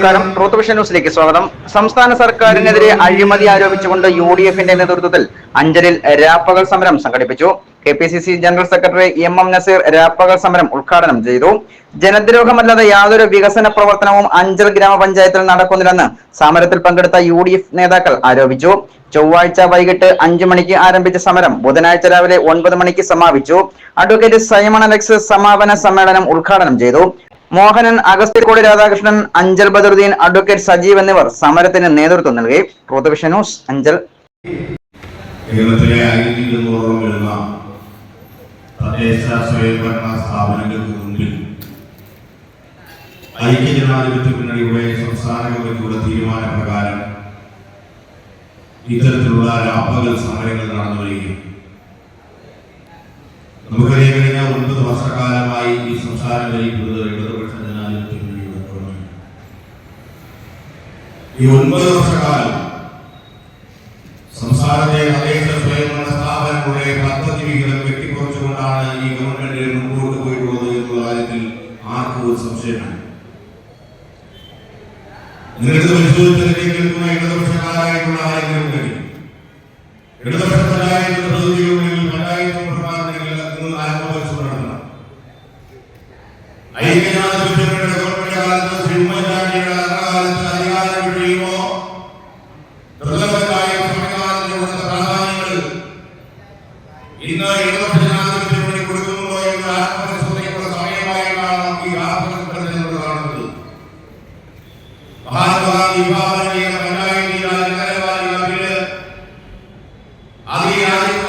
നമസ്കാരം. Truth vision ന്യൂസിലേക്ക് സ്വാഗതം. സംസ്ഥാന സർക്കാരിനെതിരെ അഴിമതി ആരോപിച്ചുകൊണ്ട് UDF-ന്റെ നേതൃത്വത്തിൽ അഞ്ചലിൽ രാപ്പകൽ സമരം സംഘടിപ്പിച്ചു. KPCC general secretary MM Naseer രാപ്പകൽ സമരം ഉദ്ഘാടനം ചെയ്തു. ജനദ്രോഹമല്ലാതെ യാതൊരു വികസന പ്രവർത്തനവും അഞ്ചൽ ഗ്രാമപഞ്ചായത്തിൽ നടക്കുന്നില്ലെന്ന് സമരത്തിൽ പങ്കെടുത്ത UDF നേതാക്കൾ ആരോപിച്ചു. ചൊവ്വാഴ്ച വൈകിട്ട് 5 മണിക്ക് ആരംഭിച്ച സമരം ബുധനാഴ്ച രാവിലെ 9 മണിക്ക് സമാപിച്ചു. അഡ്വക്കേറ്റ് സൈമൺ അലക്സ് സമാപന സമ്മേളനം ഉദ്ഘാടനം ചെയ്തു. മോഹനൻ, അഗസ്ത്യക്കോടി രാധാകൃഷ്ണൻ, അഞ്ചൽ ബദറുദ്ദീൻ, അഡ്വക്കേറ്റ് സജീവ് എന്നിവർ സമരത്തിന് നേതൃത്വം നൽകി. Truth vision news, Anchal. കേരളത്തിലെ 1200 വരുന്ന തദ്ദേശ സ്വയംഭരണ സ്ഥാപനങ്ങൾക്ക് മുന്നിൽ ഐക്യജനാധിപത്യ മുന്നണിയുടെ സംസ്ഥാന കമ്മിറ്റിയുടെ തീരുമാനപ്രകാരം ഇത്തരത്തിലുള്ള രാപ്പകൽ സമരങ്ങൾ നടന്നു വരികയും നമുക്കറിയാം, കഴിഞ്ഞ 9 വർഷക്കാലമായി ഈ സംസ്ഥാനം ഭരിക്കുന്നത് ഇടതുപക്ഷ ജനാധിപത്യ മുന്നണിയുടെ ഗവൺമെന്റ്. ഈ 9 വർഷക്കാലം സംസ്ഥാനത്തെ തദ്ദേശ സ്വയംഭരണ സ്ഥാപനങ്ങളുടെ പദ്ധതി വിഹിതം വെട്ടിക്കുറച്ചുകൊണ്ടാണ് ഈ ഗവൺമെന്റ് മുമ്പോട്ട് പോയിട്ടുള്ളത് എന്നുള്ള കാര്യത്തിൽ ആർക്കും ഒരു സംശയമാണ്. നിങ്ങൾക്ക് പരിശോധിച്ചതിലേക്ക് കേൾക്കുന്ന ഇടതുപക്ഷക്കാരായിട്ടുള്ള ആരെങ്കിലും ഉണ്ടെങ്കിൽ ഇടതുപക്ഷ പഞ്ചായത്ത് പ്രതിനിധികളുണ്ടെങ്കിൽ പഞ്ചായത്ത് പ്രവർത്തനങ്ങളിൽ ആത്മപരിശോധന നടത്തണം. ഐക്യജനാധിപത്യങ്ങളുടെ ഗവൺമെന്റ് കാലത്ത് ശ്രീ ഉമ്മൻചാണ്ടിയുടെ കാലത്ത് അധികാരം കിട്ടിയുമോ ഇന്ന് ഇടതുപക്ഷ ജനാധിപത്യം വേണ്ടി കൊടുക്കുന്നുണ്ടോ എന്ന് ആത്മപരിശോധനയ്ക്കുള്ള സമയമായിട്ടാണ് ഈ ആത്മപരിശോധന കാണുന്നത്. മഹാത്മാഗാന്ധി വിഭാവന ചെയ്യുന്ന പഞ്ചായത്ത് രാജ് നഗരപാലിക ബില്ല് അത് ഈ രാജ്യത്ത്